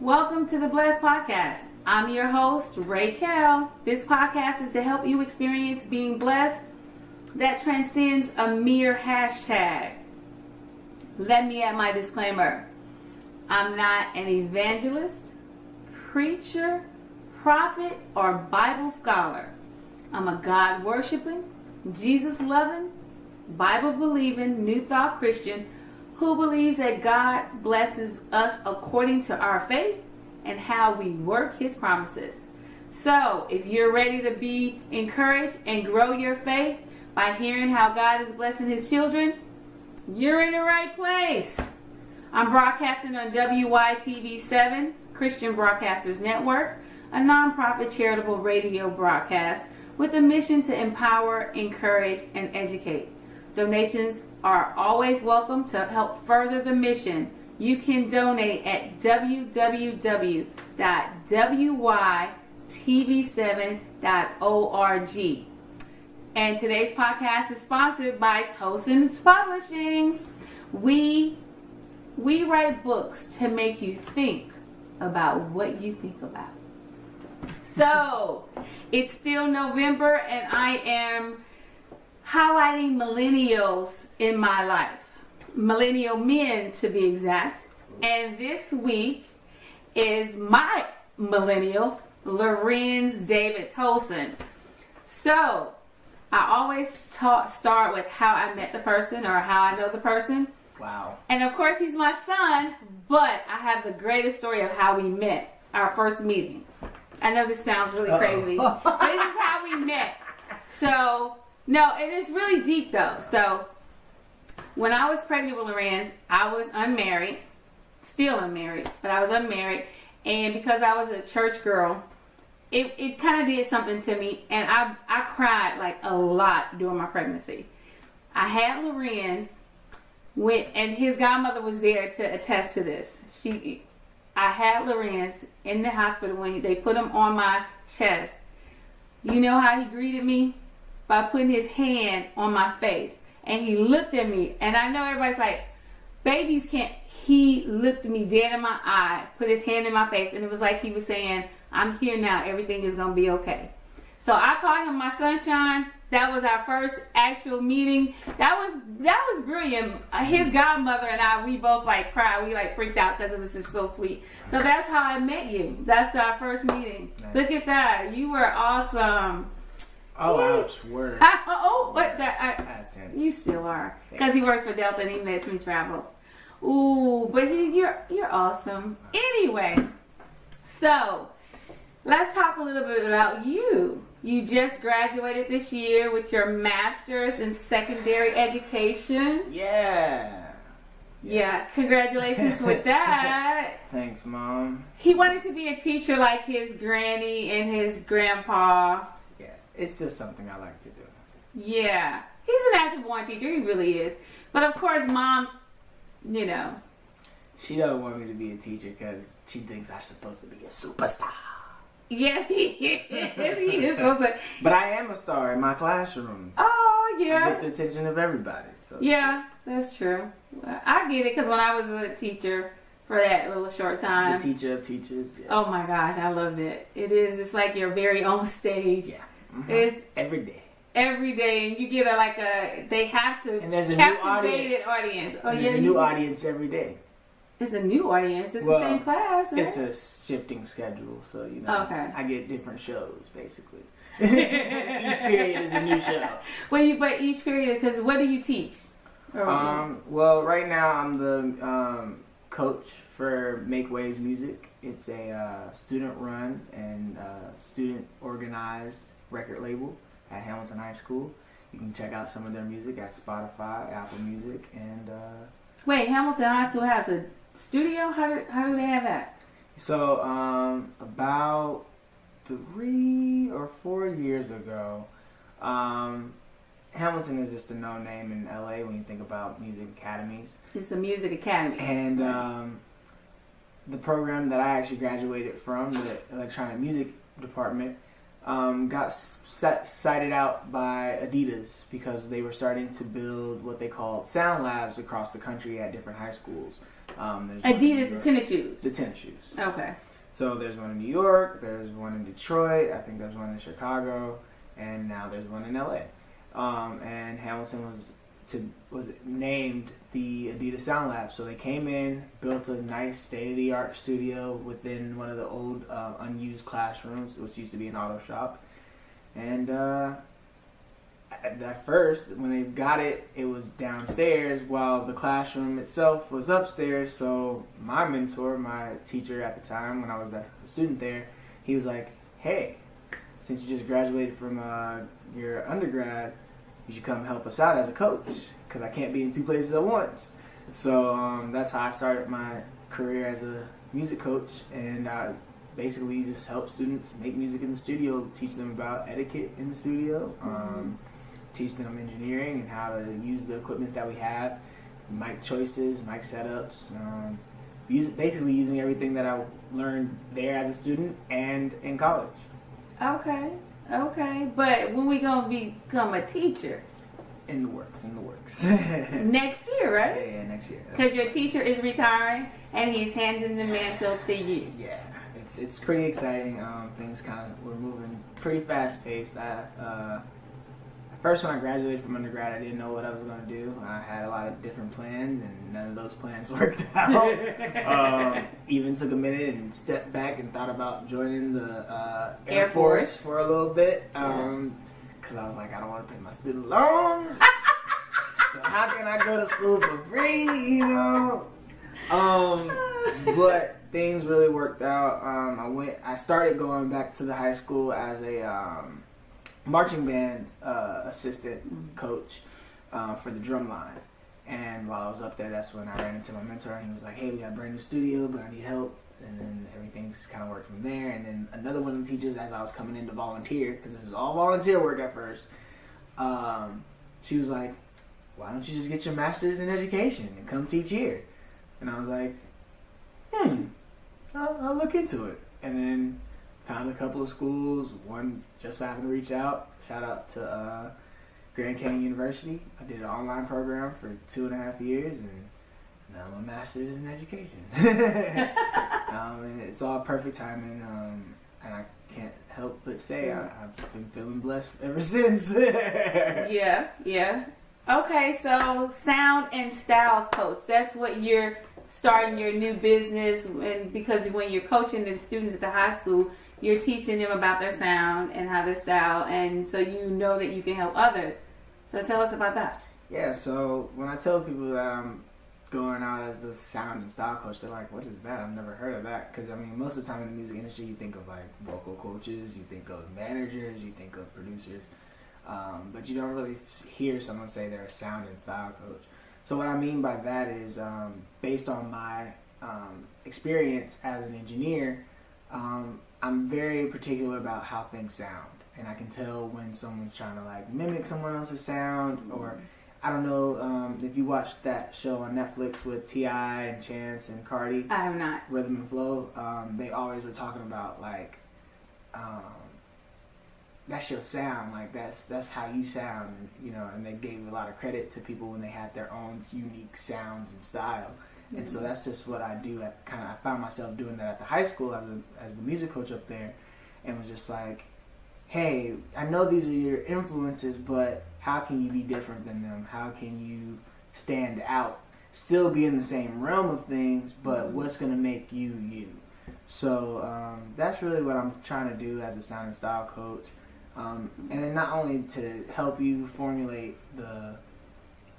Welcome to the Blessed Podcast. I'm your host, Raquel. This podcast is to help you experience being blessed that transcends a mere hashtag. Let me add my disclaimer. I'm not an evangelist, preacher, prophet, or Bible scholar. I'm a God-worshiping, Jesus-loving, Bible-believing, New Thought Christian who believes that God blesses us according to our faith and how we work His promises. So, if you're ready to be encouraged and grow your faith by hearing how God is blessing His children, you're in the right place. I'm broadcasting on WYTV7, Christian Broadcasters Network, a nonprofit charitable radio broadcast with a mission to empower, encourage, and educate. Donations are always welcome to help further the mission. You can donate at www.wytv7.org. And today's podcast is sponsored by Tolson's Publishing. We write books to make you think about what you think about. So, it's still November and I am highlighting millennials in my life. Millennial men, to be exact. And this week is my millennial, Larenz Tolson. So, I always start with how I met the person or how I know the person. Wow. And of course, he's my son, but I have the greatest story of how we met, our first meeting. I know this sounds really crazy, but this is how we met. So, no, it is really deep though. So, when I was pregnant with Larenz, I was unmarried, still unmarried, but I was unmarried. And because I was a church girl, it kind of did something to me. And I cried like a lot during my pregnancy. I had Larenz, and his godmother was there to attest to this. I had Larenz in the hospital when they put him on my chest. You know how he greeted me? By putting his hand on my face. And he looked at me. And I know everybody's like, babies can't. He looked me dead in my eye, put his hand in my face, and it was like he was saying, I'm here now. Everything is going to be okay. So I called him my sunshine. That was our first actual meeting. That was brilliant. His godmother and I, we both like cried. We like freaked out because it was just so sweet. So that's how I met you. That's our first meeting. Nice. Look at that. You were awesome. Oh, ouch, word. But you still are. Because he works for Delta and he lets me travel. Ooh, but you're awesome. Anyway, so let's talk a little bit about you. You just graduated this year with your master's in secondary education. Yeah. Congratulations with that. Thanks, Mom. He wanted to be a teacher like his granny and his grandpa. Yeah, it's just something I like to do. Yeah. He's a natural born teacher. He really is. But of course, Mom, you know. She doesn't want me to be a teacher because she thinks I'm supposed to be a superstar. Yes, he is. He is. But I am a star in my classroom. Oh, yeah. I get the attention of everybody. So. Yeah, that's true. I get it because when I was a teacher for that little short time. The teacher of teachers. Yeah. Oh, my gosh. I loved it. It is. It's like your very own stage. Yeah. Mm-hmm. It's every day. Every day, and you get they have to and there's a new audience. Oh, there's a new audience every day. It's a new audience. It's the same class, right? It's a shifting schedule, so you know. Okay. I get different shows basically. Each period is a new show. But each period, because what do you teach? Well, right now I'm the coach for Make Waves Music. It's a student-run and student-organized record label at Hamilton High School. You can check out some of their music at Spotify, Apple Music, and... Wait, Hamilton High School has a studio? How do they have that? So, about 3 or 4 years ago, Hamilton is just a known name in LA when you think about music academies. It's a music academy. And the program that I actually graduated from, the electronic music department, got cited out by Adidas because they were starting to build what they called sound labs across the country at different high schools. Adidas, the tennis shoes. The tennis shoes. Okay. So there's one in New York, there's one in Detroit, I think there's one in Chicago, and now there's one in LA. And Hamilton was named the Adidas Sound Lab. So they came in, built a nice state-of-the-art studio within one of the old unused classrooms, which used to be an auto shop. And at first, when they got it, it was downstairs while the classroom itself was upstairs. So my mentor, my teacher at the time when I was a student there, he was like, hey, since you just graduated from your undergrad, you should come help us out as a coach because I can't be in two places at once. So that's how I started my career as a music coach, and I basically just help students make music in the studio, teach them about etiquette in the studio, teach them engineering and how to use the equipment that we have, mic choices, mic setups, basically using everything that I learned there as a student and in college. Okay. But when we gonna become a teacher? In the works. Next year, right? Yeah, next year. Because your teacher is retiring and he's handing the mantle to you. Yeah, it's pretty exciting. Things we're moving pretty fast paced. First, when I graduated from undergrad, I didn't know what I was going to do. I had a lot of different plans, and none of those plans worked out. Even took a minute and stepped back and thought about joining the Air Force for a little bit. Because I was like, I don't want to pay my student loans. So how can I go to school for free, But things really worked out. I started going back to the high school as a marching band assistant coach for the drum line. And while I was up there, that's when I ran into my mentor, and he was like, hey, we got a brand new studio, but I need help. And then everything's kind of worked from there. And then another one of the teachers, as I was coming in to volunteer, because this is all volunteer work at first, she was like, why don't you just get your master's in education and come teach here? And I was like, I'll look into it. And then found a couple of schools. One just so happened to reach out. Shout out to Grand Canyon University. I did an online program for 2.5 years, and now I'm a master's in education. And it's all perfect timing, and I can't help but say I've been feeling blessed ever since. Yeah. Okay, so sound and styles coach. That's what you're starting your new business, and because when you're coaching the students at the high school, you're teaching them about their sound and how their style, and so you know that you can help others. So tell us about that. Yeah, so when I tell people that I'm going out as the sound and style coach, they're like, what is that? I've never heard of that. Because, most of the time in the music industry, you think of, vocal coaches, you think of managers, you think of producers. But you don't really hear someone say they're a sound and style coach. So what I mean by that is, based on my experience as an engineer, I'm very particular about how things sound. And I can tell when someone's trying to mimic someone else's sound, or I don't know if you watched that show on Netflix with T.I. and Chance and Cardi. I have not. Rhythm and Flow. They always were talking about that's your sound, that's how you sound, and they gave a lot of credit to people when they had their own unique sounds and style. Mm-hmm. And so that's just what I do. I found myself doing that at the high school as the music coach up there, and was just like, hey, I know these are your influences, but how can you be different than them? How can you stand out? Still be in the same realm of things, but what's going to make you you? So that's really what I'm trying to do as a sound and style coach. And then not only to help you formulate the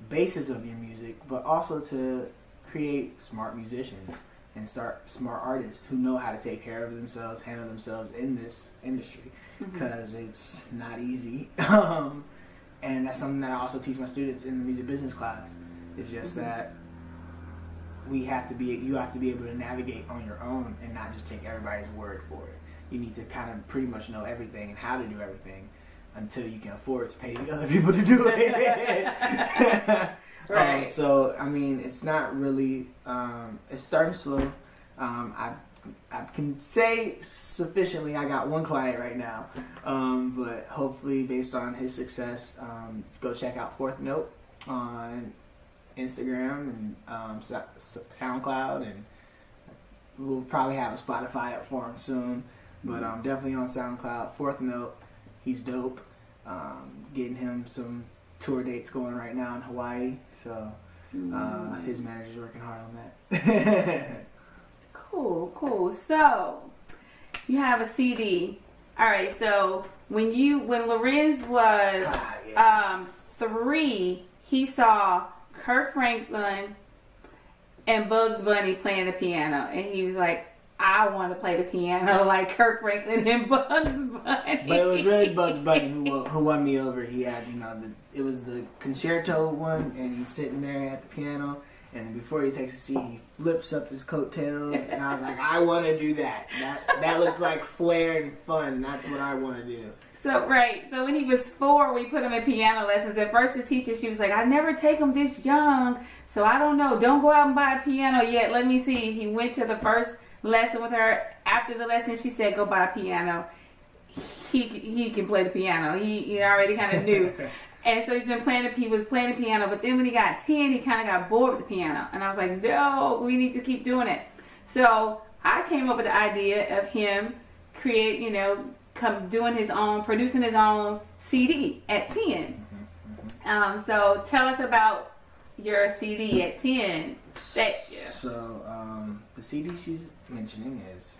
basis of your music, but also to create smart musicians and start smart artists who know how to take care of themselves, handle themselves in this industry, because it's not easy. And that's something that I also teach my students in the music business class. It's just that you have to be able to navigate on your own and not just take everybody's word for it. You need to kind of pretty much know everything and how to do everything until you can afford to pay other people to do it. Right. So, it's not really, it's starting slow. I can say sufficiently I got one client right now, but hopefully based on his success, go check out Fourth Note on Instagram and SoundCloud, and we'll probably have a Spotify up for him soon. But definitely on SoundCloud. Fourth Note, he's dope. Getting him some tour dates going right now in Hawaii. So his manager's working hard on that. Cool. So you have a CD. All right. So when Larenz was 3, he saw Kirk Franklin and Bugs Bunny playing the piano, and he was like, I want to play the piano like Kirk Franklin and Bugs Bunny. But it was really Bugs Bunny who won me over. He had, it was the concerto one, and he's sitting there at the piano, and before he takes a seat, he flips up his coattails, and I was like, I want to do that. That looks like flair and fun. That's what I want to do. So when he was 4, we put him in piano lessons. At first, the teacher, she was like, I never take him this young, so I don't know. Don't go out and buy a piano yet. Let me see. He went to the first lesson with her. After the lesson, she said, go buy a piano. He can play the piano. He already kind of knew. And so he was playing the piano, but then when he got 10, he kind of got bored with the piano. And I was like, no, we need to keep doing it. So I came up with the idea of him producing his own CD at 10. So tell us about your CD at 10. So the CD she's mentioning is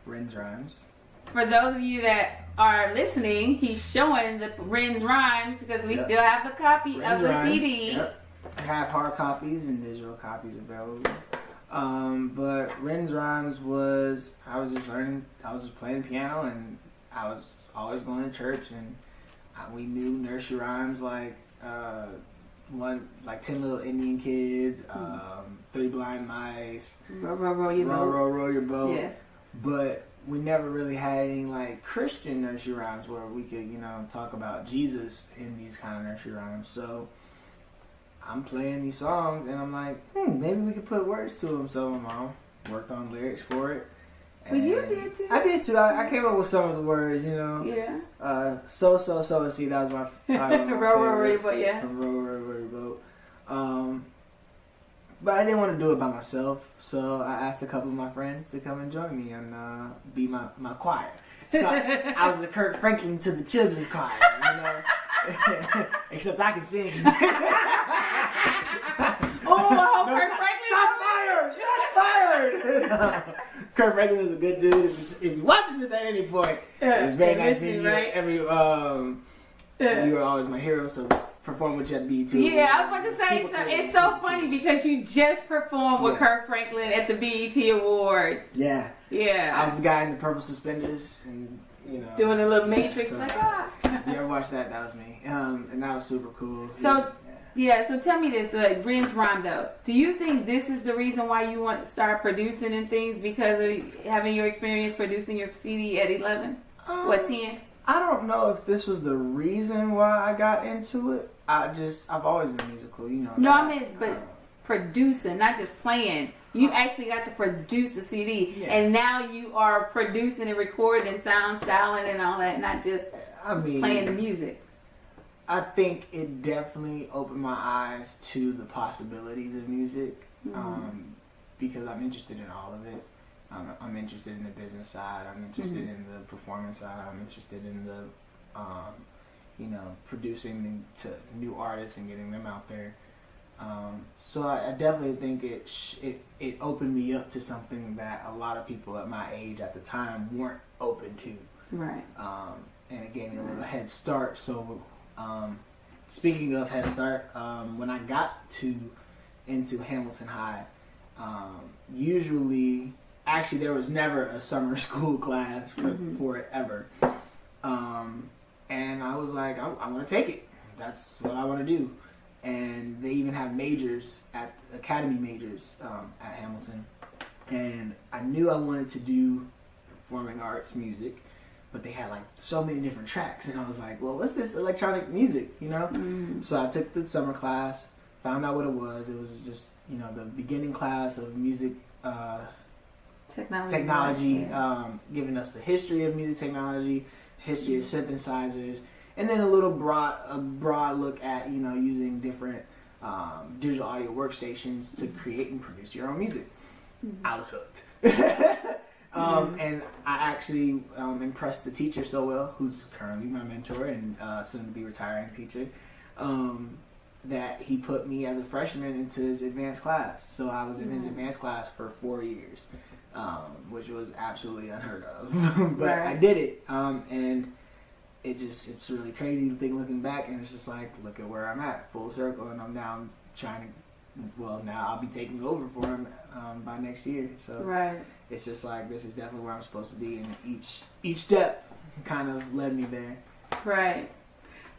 Larenz's Rhymes. For those of you that are listening, he's showing the Larenz's Rhymes because we still have the copy of the CD. Yep. I have hard copies and digital copies available. But Larenz's Rhymes was, I was just playing piano, and I was always going to church, and we knew nursery rhymes like 10 Little Indian Kids, 3 Blind Mice, row your boat. Yeah. But we never really had any like Christian nursery rhymes where we could, talk about Jesus in these kind of nursery rhymes. So I'm playing these songs, and I'm like, maybe we could put words to them. So my mom worked on lyrics for it. Well, you did too. I did too. I came up with some of the words, Yeah. So, see, that was my row your boat, yeah. From row your boat. But I didn't want to do it by myself, so I asked a couple of my friends to come and join me and be my choir. So I was the Kirk Franklin to the children's choir, Except I can sing. Kirk Franklin! Shots fired! Kirk Franklin was a good dude. If you're watching this at any point, it was very nice meeting you. Right? You were always my hero, so perform with you at BET. Yeah, I was about to say, it's so funny because you just performed with Kirk Franklin at the BET Awards. Yeah. Yeah. I was the guy in the purple suspenders, and doing a little matrix, If you ever watched that, that was me. And that was super cool. So tell me this, Larenz's Rhyme though. Do you think this is the reason why you want to start producing and things because of having your experience producing your CD at 11? 10? I don't know if this was the reason why I got into it. I've always been musical, No, I meant, but producing, not just playing. You actually got to produce a CD, and now you are producing and recording and sound styling and all that, not just playing the music. I think it definitely opened my eyes to the possibilities of music, because I'm interested in all of it. I'm interested in the business side. I'm interested in the performance side. I'm interested in the, producing to new artists and getting them out there. So I definitely think it opened me up to something that a lot of people at my age at the time weren't open to. Right. And it gave me a little head start. So, speaking of head start, when I got into Hamilton High, actually there was never a summer school class for it ever. And I was like, I want to take it. That's what I want to do. And they even have majors academy majors at Hamilton. And I knew I wanted to do performing arts music, but they had like so many different tracks, and I was like, well, what's this electronic music, So I took the summer class, found out what it was. It was just, the beginning class of music technology, giving us the history of music technology, history of synthesizers, and then a broad look at, using different digital audio workstations to create and produce your own music. I was hooked. And I actually impressed the teacher so well, who's currently my mentor and soon to be retiring teacher, that he put me as a freshman into his advanced class. So I was in his advanced class for 4 years, which was absolutely unheard of. But I did it, and it's really crazy to think looking back, and it's just like, look at where I'm at, full circle, and I'm now trying to, now I'll be taking over for him by next year. So it's just like, this is definitely where I'm supposed to be, and each step kind of led me there. Right.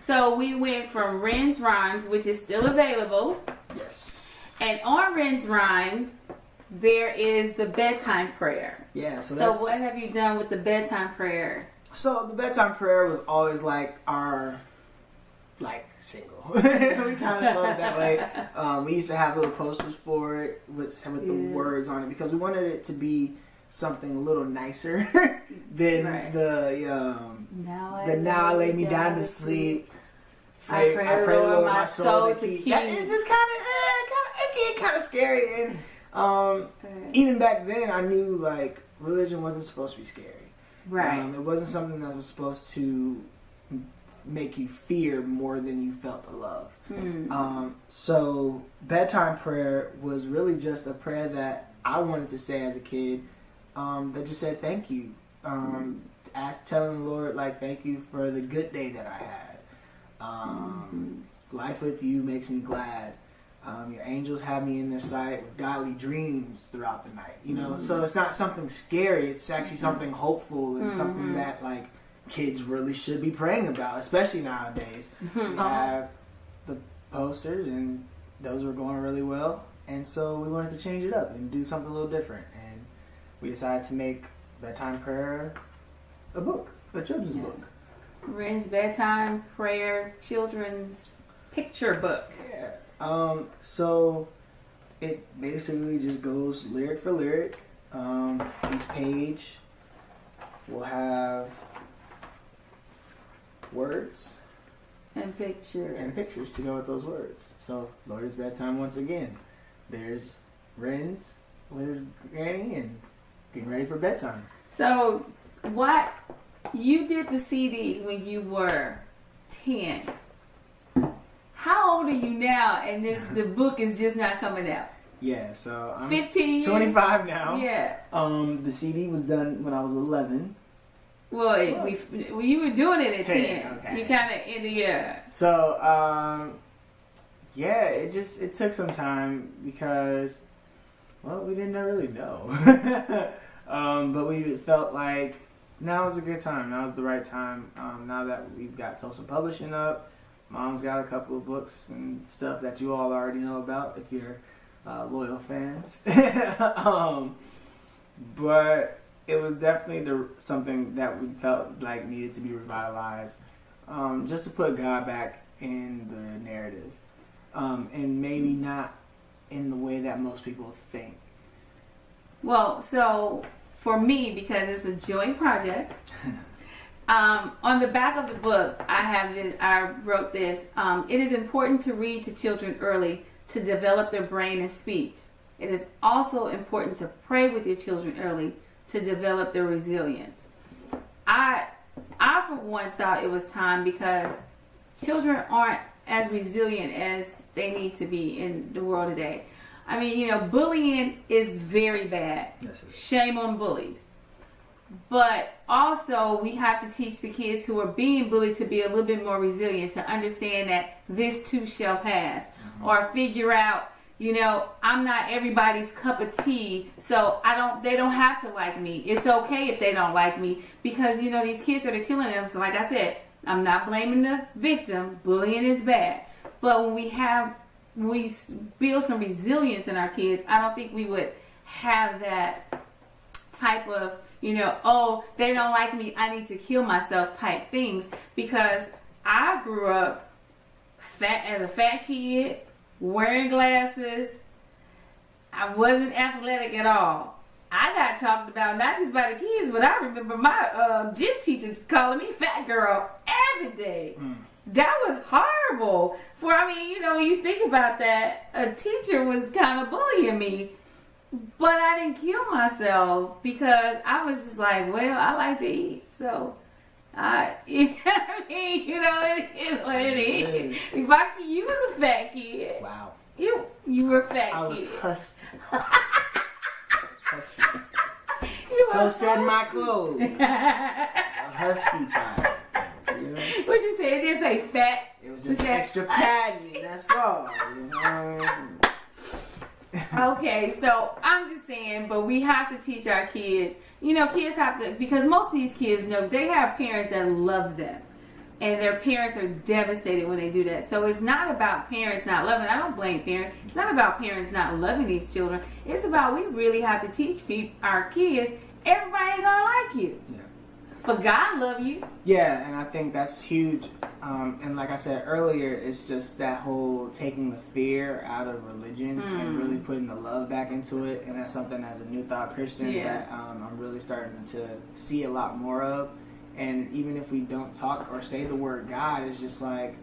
So we went from Larenz's Rhymes, which is still available. Yes. And on Larenz's Rhymes, there is the Bedtime Prayer. Yeah. So what have you done with the Bedtime Prayer? So the Bedtime Prayer was always like our single. We kind of saw it that way. We used to have little posters for it with the words on it, because we wanted it to be something a little nicer than Now I lay me down to sleep. I pray Lord my soul to keep. It's just kind of scary, and even back then I knew like religion wasn't supposed to be scary. Right. It wasn't something that was supposed to make you fear more than you felt the love. So Bedtime Prayer was really just a prayer that I wanted to say as a kid, that just said thank you. Telling the Lord, like, thank you for the good day that I had. Life with you makes me glad. Your angels have me in their sight with godly dreams throughout the night. You know, so it's not something scary. It's actually something hopeful and something that like kids really should be praying about, especially nowadays. We have the posters, and those were going really well, and so we wanted to change it up and do something a little different, and we decided to make Bedtime Prayer a book, a children's book. Larenz's Bedtime Prayer children's picture book. Yeah. So it basically just goes lyric for lyric. Each page will have words and pictures to go with those words. So Lord, it's bedtime once again. There's Renz with his granny and getting ready for bedtime. So what you did the CD when you were 10. How old are you now? And the book is just not coming out. Yeah, so I'm 15 25 now. Yeah. The CD was done when I was 11. Well, you were doing it at 10. Okay. You kind of in the year. So, yeah, it took some time because, well, we didn't really know. But we felt like now is a good time. Now is the right time. Now that we've got Tolson Publishing up, Mom's got a couple of books and stuff that you all already know about if you're loyal fans. But it was definitely something that we felt like needed to be revitalized, just to put God back in the narrative, and maybe not in the way that most people think. Well, so for me, because it's a joint project, on the back of the book, I wrote this. It is important to read to children early to develop their brain and speech. It is also important to pray with your children early to develop their resilience. I for one thought it was time because children aren't as resilient as they need to be in the world today. I mean, bullying is very bad. Yes, shame on bullies. But also we have to teach the kids who are being bullied to be a little bit more resilient, to understand that this too shall pass, or figure out, I'm not everybody's cup of tea, so they don't have to like me. It's okay if they don't like me, because these kids are killing them. So like I said, I'm not blaming the victim. Bullying is bad, but when we build some resilience in our kids, I don't think we would have that type of oh, they don't like me, I need to kill myself type things, because I grew up as a fat kid, wearing glasses. I wasn't athletic at all. I got talked about not just by the kids, but I remember my gym teachers calling me fat girl every day. that was horrible. When you think about that, a teacher was kind of bullying me. But I didn't kill myself because I was just like, well, I like to eat. So, it is what it is. You was a fat kid. Wow. You were a fat kid. I was husky. So said my clothes. A husky child. What'd you say? It didn't say fat. It was just extra padding. That's all. Okay, so I'm just saying, but we have to teach our kids. Kids have to, because most of these kids know they have parents that love them. And their parents are devastated when they do that. So it's not about parents not loving. I don't blame parents. It's not about parents not loving these children. It's about we really have to teach our kids, everybody ain't gonna like you. Yeah. But God love you. Yeah, and I think that's huge. And like I said earlier, it's just that whole taking the fear out of religion and really putting the love back into it. And that's something as a New Thought Christian that I'm really starting to see a lot more of. And even if we don't talk or say the word God, it's just like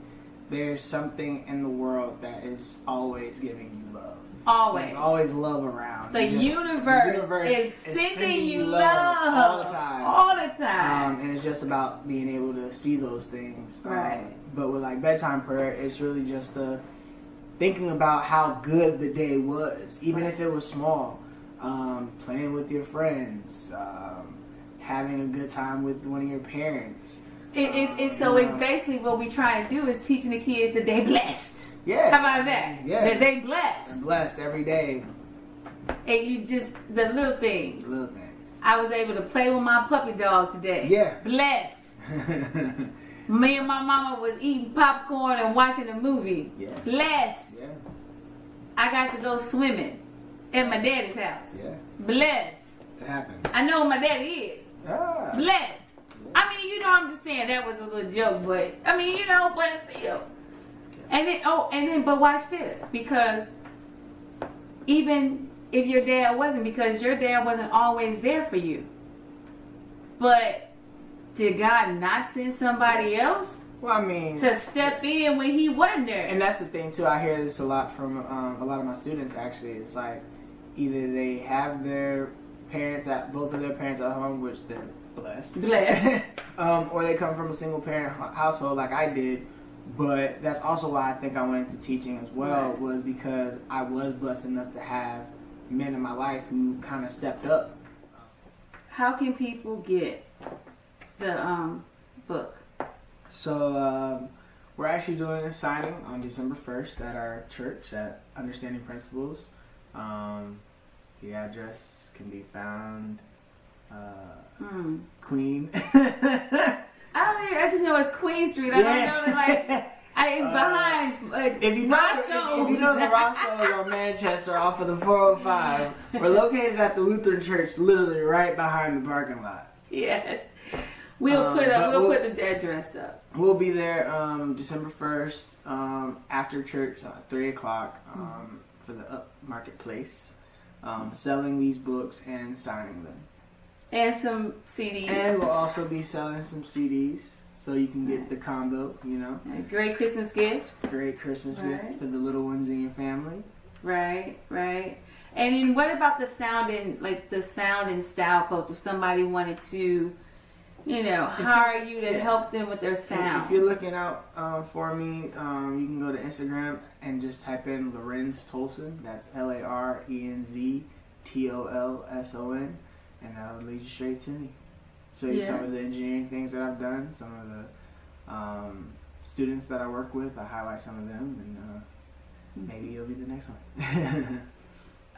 there's something in the world that is always giving you love. Always. There's always love around. The universe is sending you love all the time. All the time. And it's just about being able to see those things. Right. But with like bedtime prayer, it's really just thinking about how good the day was, even if it was small. Playing with your friends. Having a good time with one of your parents. It's basically what we try to do is teaching the kids that they're blessed. Yeah. How about that? Yeah. That they blessed. They're blessed every day. And you just, the little things. Little things. I was able to play with my puppy dog today. Yeah. Blessed. Me and my mama was eating popcorn and watching a movie. Yeah. Blessed. Yeah. I got to go swimming at my daddy's house. Yeah. Blessed. It happened. I know who my daddy is. Ah. Blessed. I mean, I'm just saying that was a little joke, but I mean, but still. But watch this, because even if your dad wasn't, because your dad wasn't always there for you, but did God not send somebody else? Well, I mean, to step in when he wasn't there. And that's the thing too. I hear this a lot from a lot of my students. Actually, it's like either they have both of their parents at home, which they're blessed, or they come from a single parent household like I did. But that's also why I think I went into teaching as well, was because I was blessed enough to have men in my life who kind of stepped up. How can people get the book? So we're actually doing a signing on December 1st at our church at Understanding Principles. The address can be found Queen. I just know it's Queen Street. I don't know, it's behind if you know the Roscoe's on Manchester off of the 405, we're located at the Lutheran Church, literally right behind the parking lot. Yes. We'll put the address up. We'll be there December 1st after church at 3 o'clock for the Up Marketplace, selling these books and signing them. And some CDs. And we'll also be selling some CDs, so you can get the combo, A great Christmas gift. Great Christmas gift for the little ones in your family. Right. And then what about the sound and style coach? If somebody wanted to, hire you to help them with their sound. If you're looking out for me, you can go to Instagram and just type in Larenz Tolson. That's LARENZ TOLSON. And that'll lead you straight to me. Show you some of the engineering things that I've done, some of the students that I work with. I highlight some of them, and maybe you'll be the next one.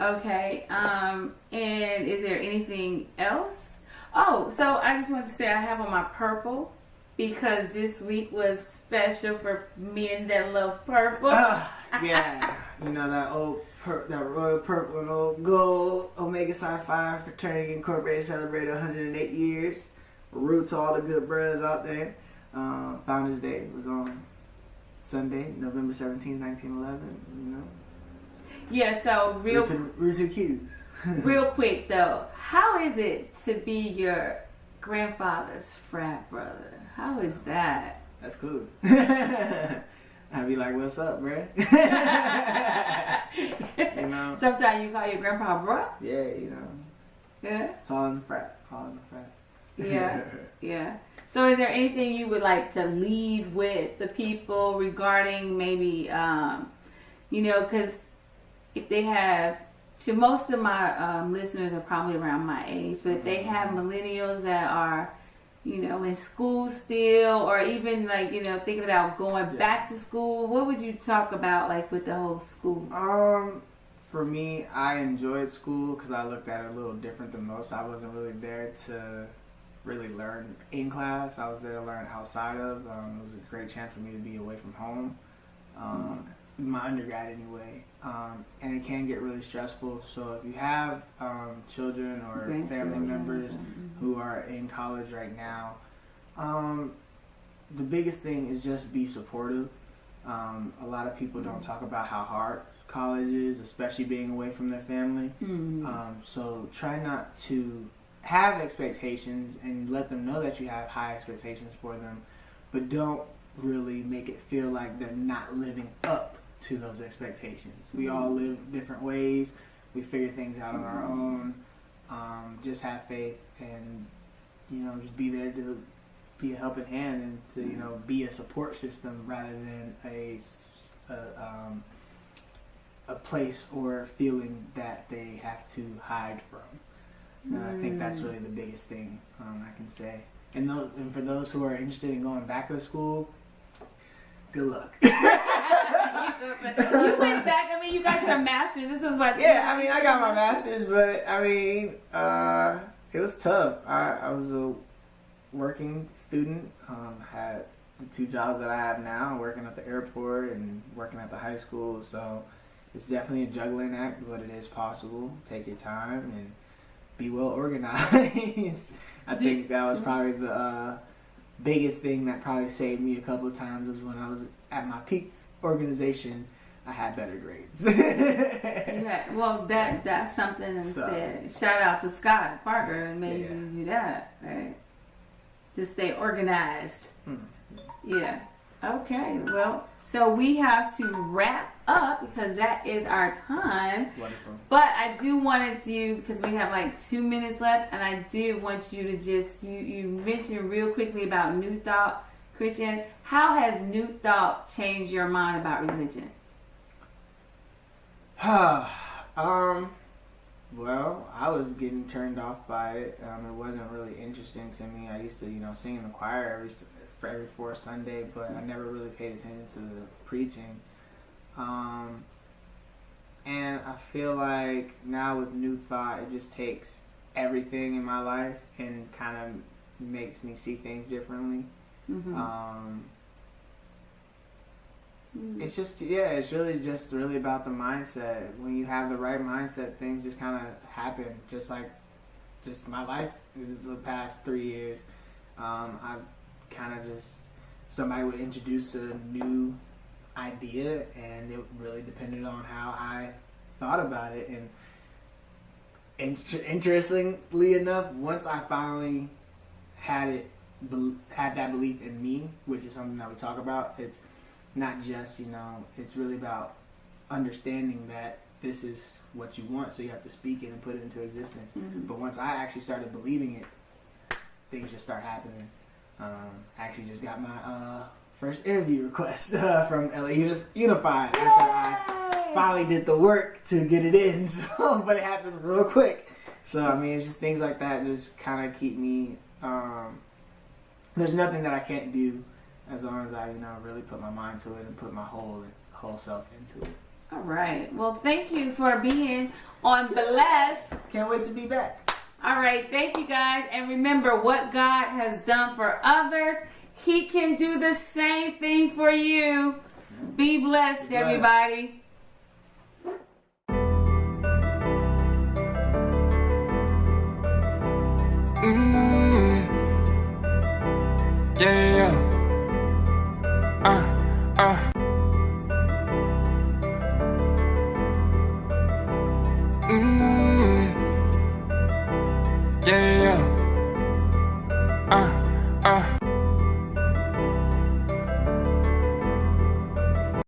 Okay. And is there anything else? Oh, so I just wanted to say I have on my purple because this week was special for men that love purple. Yeah, that royal purple and old gold Omega Psi Phi Fraternity Incorporated celebrated 108 years. Salute to all the good brothers out there. Founders Day was on Sunday, November 17, 1911. Yeah, so roots and cues. Real quick though, how is it to be your grandfather's frat brother? How is that? That's cool. I'd be like, what's up, bruh? You know? Sometimes you call your grandpa bruh? Yeah, you know. Yeah. It's all in the frat. All in the frat. Yeah. Yeah. So is there anything you would like to leave with the people regarding maybe, you know, because if they have, to most of my listeners are probably around my age, but if they have millennials that are, you know, in school still, or even like, you know, thinking about going back to school, what would you talk about like with the whole school? For me, I enjoyed school because I looked at it a little different than most. I wasn't really there to really learn in class. I was there to learn outside of. It was a great chance for me to be away from home. My undergrad anyway. And it can get really stressful. So if you have children or family members who are in college right now, the biggest thing is just be supportive. A lot of people don't talk about how hard college is, especially being away from their family. So try not to have expectations and let them know that you have high expectations for them, but don't really make it feel like they're not living up to those expectations. We all live different ways. We figure things out on our own. Just have faith and, you know, just be there to be a helping hand and to, you know, be a support system rather than a place or feeling that they have to hide from. I think that's really the biggest thing I can say. And for those who are interested in going back to school, good luck. You went back. I mean, you got your master's. This is what. Yeah, I mean, I got my master's, but I mean, it was tough. I was a working student. Had the 2 jobs that I have now, working at the airport and working at the high school. So it's definitely a juggling act, but it is possible. Take your time and be well organized. I think that was probably the biggest thing that probably saved me a couple of times was when I was at my peak organization. I had better grades. Well, that's something instead. Shout out to Scott Parker and made you do that, right? To stay organized. Yeah. Okay. Well, so we have to wrap up because that is our time. Wonderful. But I do want to because we have like 2 minutes left, and I do want you to just, you mentioned real quickly about New Thought, Christian. How has New Thought changed your mind about religion? Well, I was getting turned off by it. It wasn't really interesting to me. I used to, sing in the choir every fourth Sunday, but I never really paid attention to the preaching. And I feel like now with New Thought, it just takes everything in my life and kind of makes me see things differently. It's just, it's really about the mindset. When you have the right mindset, things just kind of happen. Just my life in the past 3 years. I've kind of somebody would introduce a new idea, and it really depended on how I thought about it. And interestingly enough, once I finally had that belief in me, which is something that we talk about, it's not just, it's really about understanding that this is what you want, so you have to speak it and put it into existence. But once I actually started believing it, things just start happening. I actually just got my first interview request from LA Unified after I finally did the work to get it in. So, but it happened real quick. So, I mean, it's just things like that just kind of keep me... there's nothing that I can't do as long as I, really put my mind to it and put my whole self into it. All right. Well, thank you for being on Bless. Can't wait to be back. All right. Thank you, guys. And remember, what God has done for others, He can do the same thing for you. Be blessed, everybody. Yeah. Mm-hmm.